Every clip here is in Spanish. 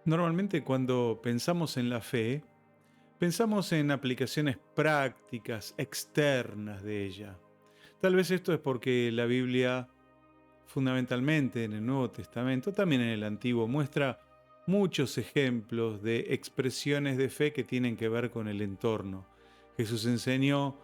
Normalmente cuando pensamos en la fe, pensamos en aplicaciones prácticas, externas de ella. Tal vez esto es porque la Biblia, fundamentalmente en el Nuevo Testamento, también en el Antiguo, muestra muchos ejemplos de expresiones de fe que tienen que ver con el entorno. Jesús enseñó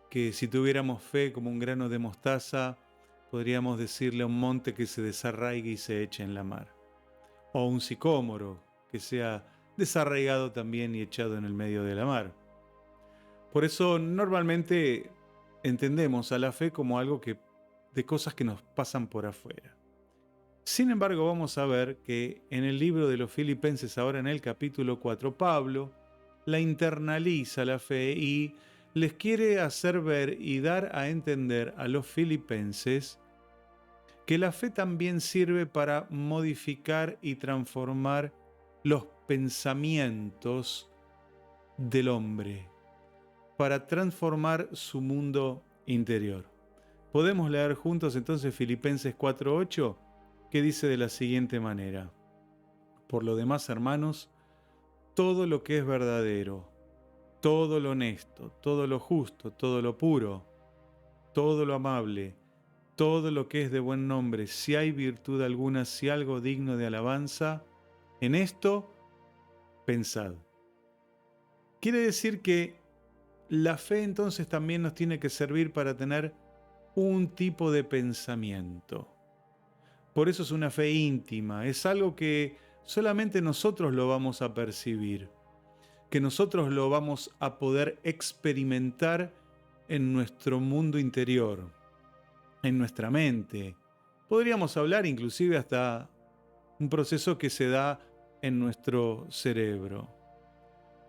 que si tuviéramos fe como un grano de mostaza, podríamos decirle a un monte que se desarraigue y se eche en la mar. O un sicómoro que sea desarraigado también y echado en el medio de la mar. Por eso normalmente entendemos a la fe como algo de cosas que nos pasan por afuera. Sin embargo, vamos a ver que en el libro de los Filipenses, ahora en el capítulo 4, Pablo la internaliza la fe y les quiere hacer ver y dar a entender a los filipenses que la fe también sirve para modificar y transformar los pensamientos del hombre, para transformar su mundo interior. Podemos leer juntos entonces Filipenses 4:8, que dice de la siguiente manera: Por lo demás, hermanos, todo lo que es verdadero, todo lo honesto, todo lo justo, todo lo puro, todo lo amable, todo lo que es de buen nombre, si hay virtud alguna, si algo digno de alabanza, en esto pensad. Quiere decir que la fe entonces también nos tiene que servir para tener un tipo de pensamiento. Por eso es una fe íntima, es algo que solamente nosotros lo vamos a percibir, que nosotros lo vamos a poder experimentar en nuestro mundo interior, en nuestra mente. Podríamos hablar inclusive hasta un proceso que se da en nuestro cerebro.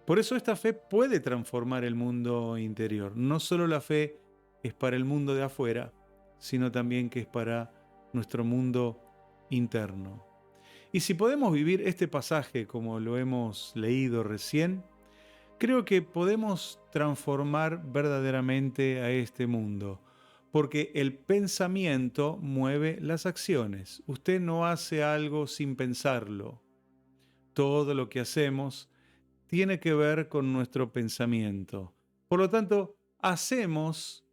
Por eso esta fe puede transformar el mundo interior. No solo la fe es para el mundo de afuera, sino también que es para nuestro mundo interno. Y si podemos vivir este pasaje como lo hemos leído recién, creo que podemos transformar verdaderamente a este mundo, porque el pensamiento mueve las acciones. Usted no hace algo sin pensarlo. Todo lo que hacemos tiene que ver con nuestro pensamiento. Por lo tanto, hacemos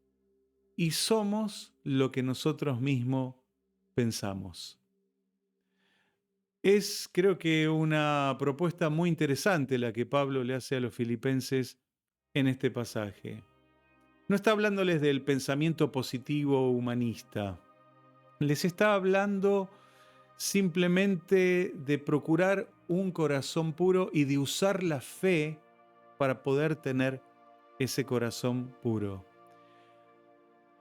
y somos lo que nosotros mismos pensamos. Es, creo que, una propuesta muy interesante la que Pablo le hace a los filipenses en este pasaje. No está hablándoles del pensamiento positivo humanista. Les está hablando simplemente de procurar un corazón puro y de usar la fe para poder tener ese corazón puro.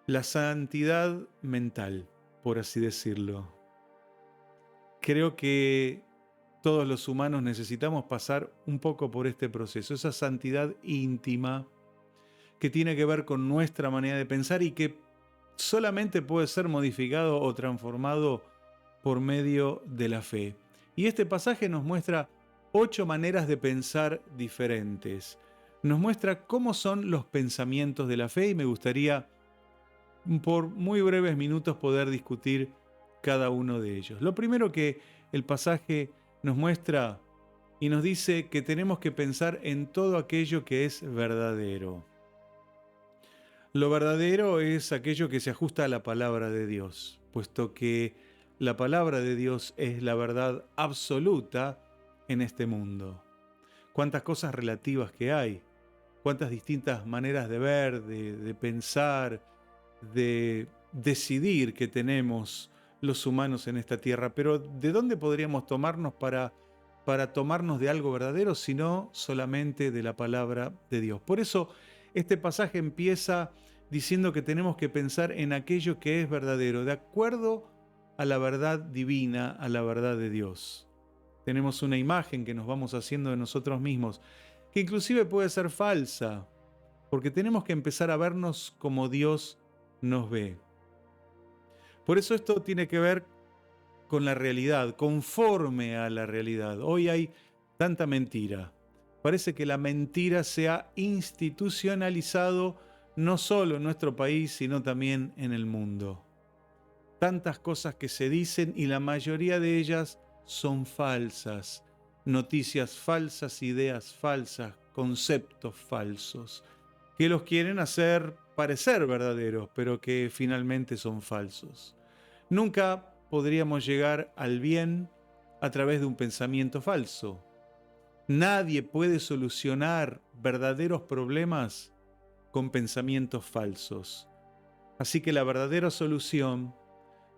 La santidad mental, por así decirlo. Creo que todos los humanos necesitamos pasar un poco por este proceso, esa santidad íntima que tiene que ver con nuestra manera de pensar y que solamente puede ser modificado o transformado por medio de la fe. Y este pasaje nos muestra 8 maneras de pensar diferentes. Nos muestra cómo son los pensamientos de la fe y me gustaría por muy breves minutos poder discutir cada uno de ellos. Lo primero que el pasaje nos muestra y nos dice que tenemos que pensar en todo aquello que es verdadero. Lo verdadero es aquello que se ajusta a la palabra de Dios, puesto que la palabra de Dios es la verdad absoluta en este mundo. Cuántas cosas relativas que hay, cuántas distintas maneras de ver, de pensar, de decidir que tenemos los humanos en esta tierra, pero ¿de dónde podríamos tomarnos para tomarnos de algo verdadero, sino solamente de la palabra de Dios? Por eso este pasaje empieza diciendo que tenemos que pensar en aquello que es verdadero, de acuerdo a la verdad divina, a la verdad de Dios. Tenemos una imagen que nos vamos haciendo de nosotros mismos, que inclusive puede ser falsa, porque tenemos que empezar a vernos como Dios nos ve. Por eso esto tiene que ver con la realidad, conforme a la realidad. Hoy hay tanta mentira. Parece que la mentira se ha institucionalizado no solo en nuestro país, sino también en el mundo. Tantas cosas que se dicen y la mayoría de ellas son falsas. noticias falsas, ideas falsas, conceptos falsos, que los quieren hacer parecer verdaderos, pero que finalmente son falsos. Nunca podríamos llegar al bien a través de un pensamiento falso. Nadie puede solucionar verdaderos problemas con pensamientos falsos. Así que la verdadera solución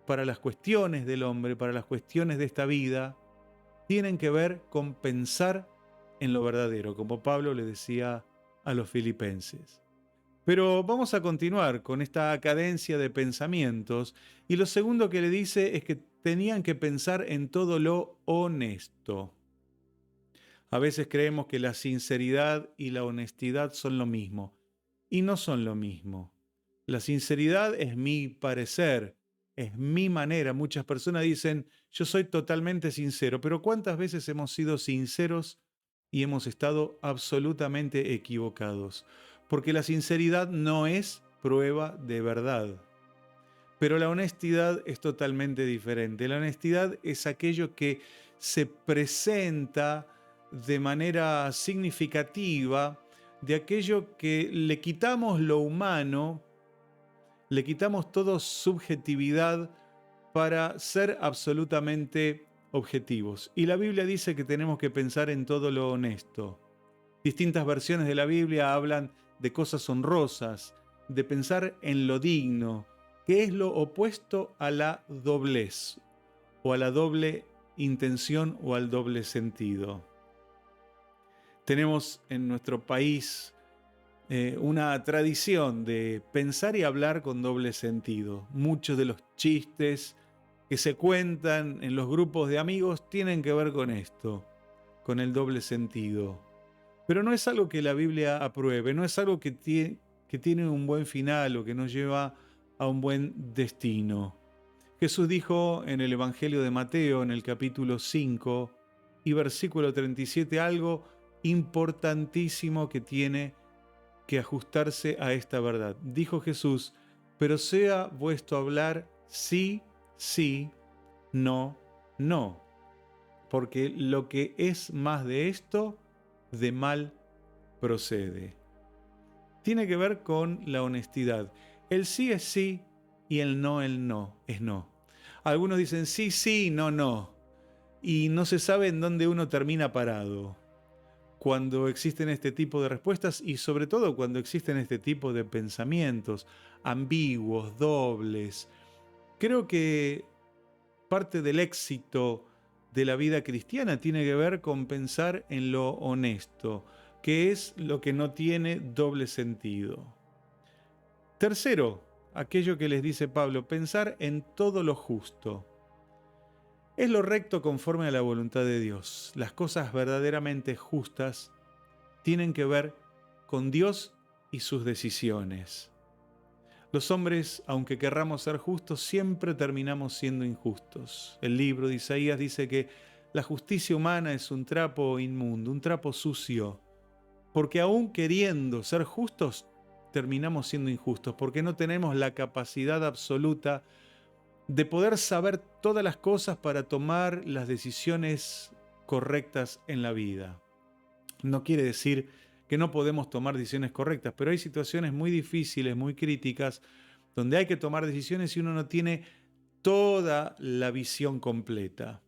para las cuestiones del hombre, para las cuestiones de esta vida, tienen que ver con pensar en lo verdadero, como Pablo le decía a los filipenses. Pero vamos a continuar con esta cadencia de pensamientos, y lo segundo que le dice es que tenían que pensar en todo lo honesto. A veces creemos que la sinceridad y la honestidad son lo mismo, y no son lo mismo. La sinceridad es mi parecer, es mi manera. Muchas personas dicen, yo soy totalmente sincero, pero ¿cuántas veces hemos sido sinceros y hemos estado absolutamente equivocados? Porque la sinceridad no es prueba de verdad. Pero la honestidad es totalmente diferente. La honestidad es aquello que se presenta de manera significativa, de aquello que le quitamos lo humano, le quitamos toda subjetividad para ser absolutamente objetivos. Y la Biblia dice que tenemos que pensar en todo lo honesto. Distintas versiones de la Biblia hablan de cosas honrosas, de pensar en lo digno, que es lo opuesto a la doblez, o a la doble intención o al doble sentido. Tenemos en nuestro país una tradición de pensar y hablar con doble sentido. Muchos de los chistes que se cuentan en los grupos de amigos tienen que ver con esto, con el doble sentido. Pero no es algo que la Biblia apruebe, no es algo que tiene un buen final o que nos lleva a un buen destino. Jesús dijo en el Evangelio de Mateo, en el capítulo 5 y versículo 37, algo importantísimo que tiene que ajustarse a esta verdad. Dijo Jesús, pero sea vuestro hablar sí, sí, no, no, porque lo que es más de esto, de mal procede. Tiene que ver con la honestidad. El sí es sí y el no es no. Algunos dicen sí, sí, no, no. Y no se sabe en dónde uno termina parado cuando existen este tipo de respuestas y sobre todo cuando existen este tipo de pensamientos ambiguos, dobles. Creo que parte del éxito de la vida cristiana tiene que ver con pensar en lo honesto, que es lo que no tiene doble sentido. Tercero, aquello que les dice Pablo, pensar en todo lo justo. Es lo recto conforme a la voluntad de Dios. Las cosas verdaderamente justas tienen que ver con Dios y sus decisiones. Los hombres, aunque querramos ser justos, siempre terminamos siendo injustos. El libro de Isaías dice que la justicia humana es un trapo inmundo, un trapo sucio, porque aún queriendo ser justos, terminamos siendo injustos, porque no tenemos la capacidad absoluta de poder saber todas las cosas para tomar las decisiones correctas en la vida. No quiere decir que no podemos tomar decisiones correctas, pero hay situaciones muy difíciles, muy críticas, donde hay que tomar decisiones y uno no tiene toda la visión completa.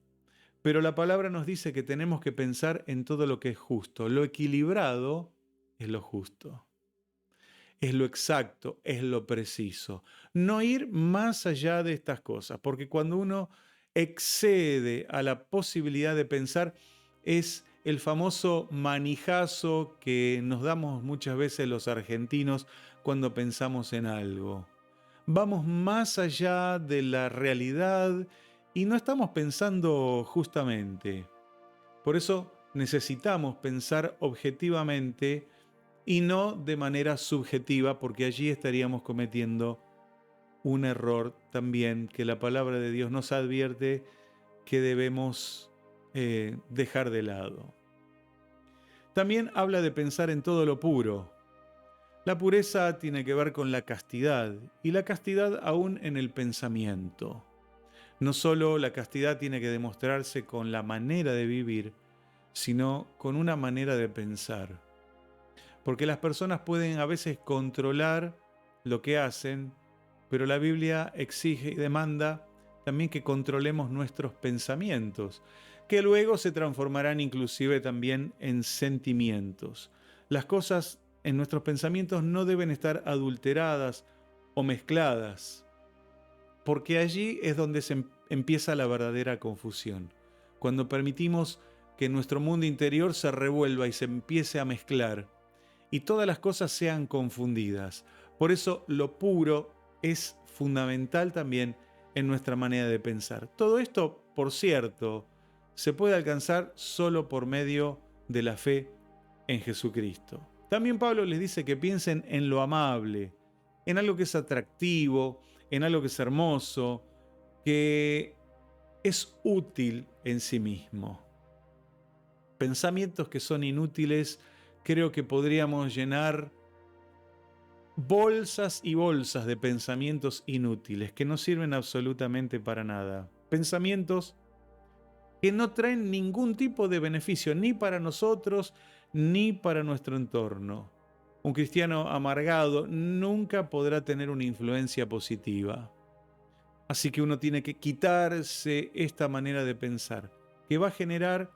Pero la palabra nos dice que tenemos que pensar en todo lo que es justo. Lo equilibrado es lo justo. Es lo exacto, es lo preciso. No ir más allá de estas cosas, porque cuando uno excede a la posibilidad de pensar, es el famoso manijazo que nos damos muchas veces los argentinos cuando pensamos en algo. Vamos más allá de la realidad y no estamos pensando justamente. Por eso necesitamos pensar objetivamente y no de manera subjetiva, porque allí estaríamos cometiendo un error también que la palabra de Dios nos advierte que debemos dejar de lado. También habla de pensar en todo lo puro. La pureza tiene que ver con la castidad, y la castidad aún en el pensamiento. No solo la castidad tiene que demostrarse con la manera de vivir, sino con una manera de pensar. Porque las personas pueden a veces controlar lo que hacen, pero la Biblia exige y demanda también que controlemos nuestros pensamientos, que luego se transformarán inclusive también en sentimientos. Las cosas en nuestros pensamientos no deben estar adulteradas o mezcladas, porque allí es donde empieza la verdadera confusión. Cuando permitimos que nuestro mundo interior se revuelva y se empiece a mezclar, y todas las cosas sean confundidas. Por eso lo puro es fundamental también en nuestra manera de pensar. Todo esto, por cierto, se puede alcanzar solo por medio de la fe en Jesucristo. También Pablo les dice que piensen en lo amable, en algo que es atractivo, en algo que es hermoso, que es útil en sí mismo. Pensamientos que son inútiles, creo que podríamos llenar bolsas y bolsas de pensamientos inútiles que no sirven absolutamente para nada. Pensamientos que no traen ningún tipo de beneficio ni para nosotros ni para nuestro entorno. Un cristiano amargado nunca podrá tener una influencia positiva. Así que uno tiene que quitarse esta manera de pensar, que va a generar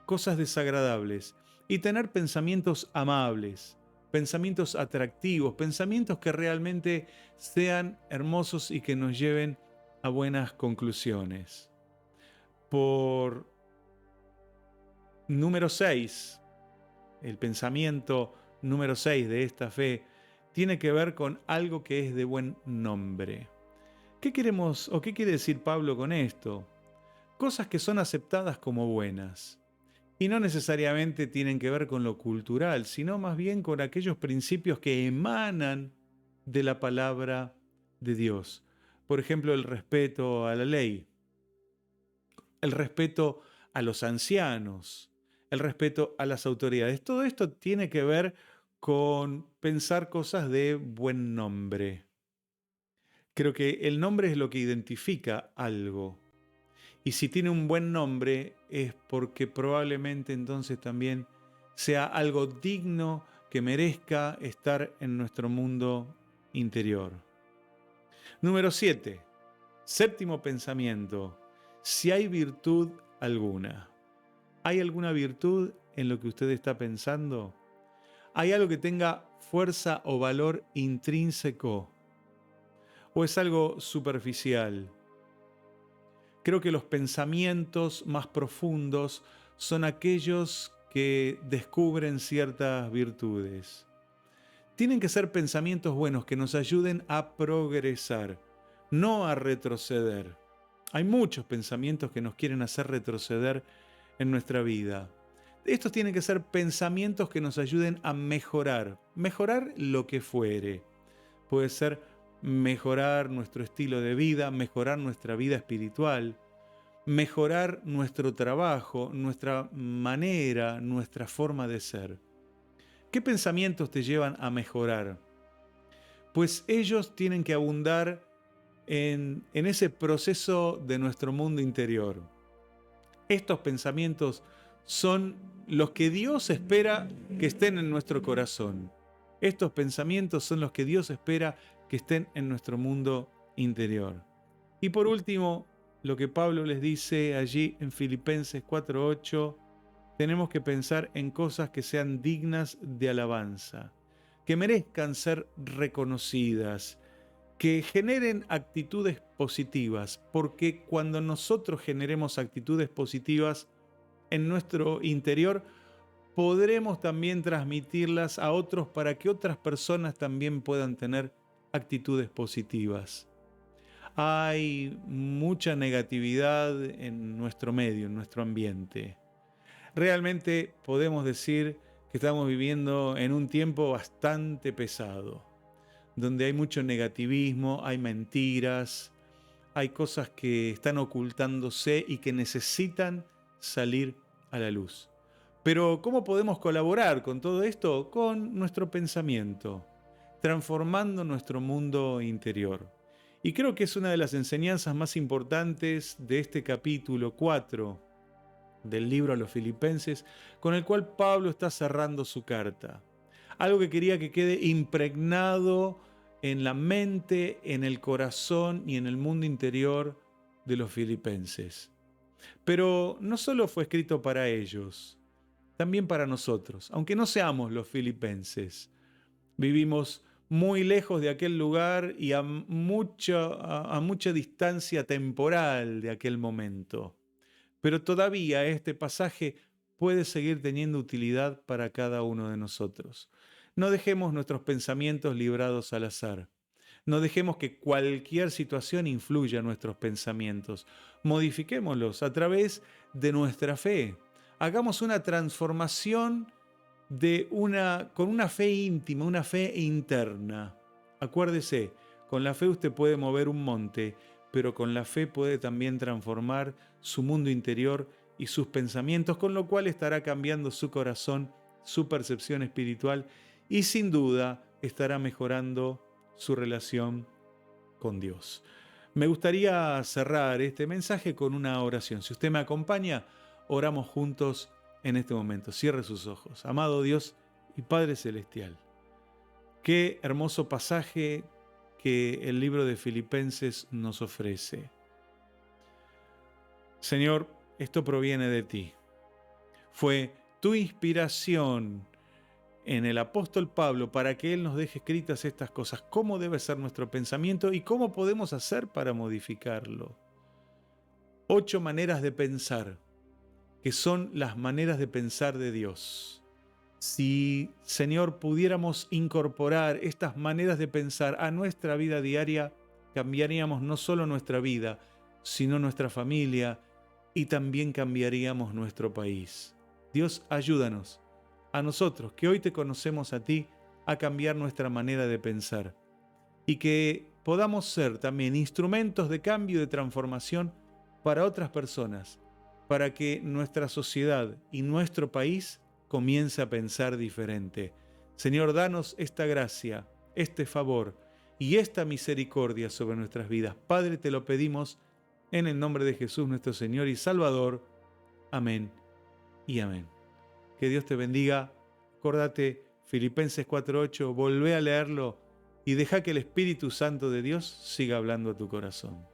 cosas desagradables, y tener pensamientos amables, pensamientos atractivos, pensamientos que realmente sean hermosos y que nos lleven a buenas conclusiones. Por número 6, el pensamiento número 6 de esta fe tiene que ver con algo que es de buen nombre. ¿Qué queremos o qué quiere decir Pablo con esto? Cosas que son aceptadas como buenas. Y no necesariamente tienen que ver con lo cultural, sino más bien con aquellos principios que emanan de la palabra de Dios. Por ejemplo, el respeto a la ley, el respeto a los ancianos, el respeto a las autoridades. Todo esto tiene que ver con pensar cosas de buen nombre. Creo que el nombre es lo que identifica algo. Y si tiene un buen nombre es porque probablemente entonces también sea algo digno que merezca estar en nuestro mundo interior. Número 7. Séptimo pensamiento. Si hay virtud alguna. ¿Hay alguna virtud en lo que usted está pensando? ¿Hay algo que tenga fuerza o valor intrínseco? ¿O es algo superficial? Creo que los pensamientos más profundos son aquellos que descubren ciertas virtudes. Tienen que ser pensamientos buenos que nos ayuden a progresar, no a retroceder. Hay muchos pensamientos que nos quieren hacer retroceder en nuestra vida. Estos tienen que ser pensamientos que nos ayuden a mejorar lo que fuere. Puede ser mejorar nuestro estilo de vida, mejorar nuestra vida espiritual, mejorar nuestro trabajo, nuestra manera, nuestra forma de ser. ¿Qué pensamientos te llevan a mejorar? Pues ellos tienen que abundar en ese proceso de nuestro mundo interior. Estos pensamientos son los que Dios espera que estén en nuestro corazón. Estos pensamientos son los que Dios espera que estén en nuestro mundo interior. Y por último, lo que Pablo les dice allí en Filipenses 4:8, tenemos que pensar en cosas que sean dignas de alabanza, que merezcan ser reconocidas, que generen actitudes positivas, porque cuando nosotros generemos actitudes positivas en nuestro interior, podremos también transmitirlas a otros para que otras personas también puedan tener actitudes positivas. Hay mucha negatividad en nuestro medio, en nuestro ambiente. Realmente podemos decir que estamos viviendo en un tiempo bastante pesado, donde hay mucho negativismo, hay mentiras, hay cosas que están ocultándose y que necesitan salir a la luz. Pero ¿cómo podemos colaborar con todo esto? Con nuestro pensamiento, transformando nuestro mundo interior. Y creo que es una de las enseñanzas más importantes de este capítulo 4 del libro a los Filipenses, con el cual Pablo está cerrando su carta. Algo que quería que quede impregnado en la mente, en el corazón y en el mundo interior de los filipenses. Pero no solo fue escrito para ellos, también para nosotros, aunque no seamos los filipenses. Vivimos muy lejos de aquel lugar y a mucha distancia temporal de aquel momento. Pero todavía este pasaje puede seguir teniendo utilidad para cada uno de nosotros. No dejemos nuestros pensamientos librados al azar. No dejemos que cualquier situación influya en nuestros pensamientos. Modifiquémoslos a través de nuestra fe. Hagamos una transformación con una fe íntima, una fe interna. Acuérdese, con la fe usted puede mover un monte, pero con la fe puede también transformar su mundo interior y sus pensamientos, con lo cual estará cambiando su corazón, su percepción espiritual y sin duda estará mejorando su relación con Dios. Me gustaría cerrar este mensaje con una oración. Si usted me acompaña, oramos juntos en este momento. Cierre sus ojos. Amado Dios y Padre Celestial, qué hermoso pasaje que el libro de Filipenses nos ofrece. Señor, esto proviene de ti. Fue tu inspiración en el apóstol Pablo para que él nos deje escritas estas cosas, cómo debe ser nuestro pensamiento y cómo podemos hacer para modificarlo. 8 maneras de pensar, que son las maneras de pensar de Dios. Si, Señor, pudiéramos incorporar estas maneras de pensar a nuestra vida diaria, cambiaríamos no solo nuestra vida, sino nuestra familia y también cambiaríamos nuestro país. Dios, ayúdanos a nosotros, que hoy te conocemos a ti, a cambiar nuestra manera de pensar y que podamos ser también instrumentos de cambio y de transformación para otras personas, para que nuestra sociedad y nuestro país comience a pensar diferente. Señor, danos esta gracia, este favor y esta misericordia sobre nuestras vidas. Padre, te lo pedimos en el nombre de Jesús, nuestro Señor y Salvador. Amén y amén. Que Dios te bendiga. Acordate, Filipenses 4:8, volvé a leerlo y deja que el Espíritu Santo de Dios siga hablando a tu corazón.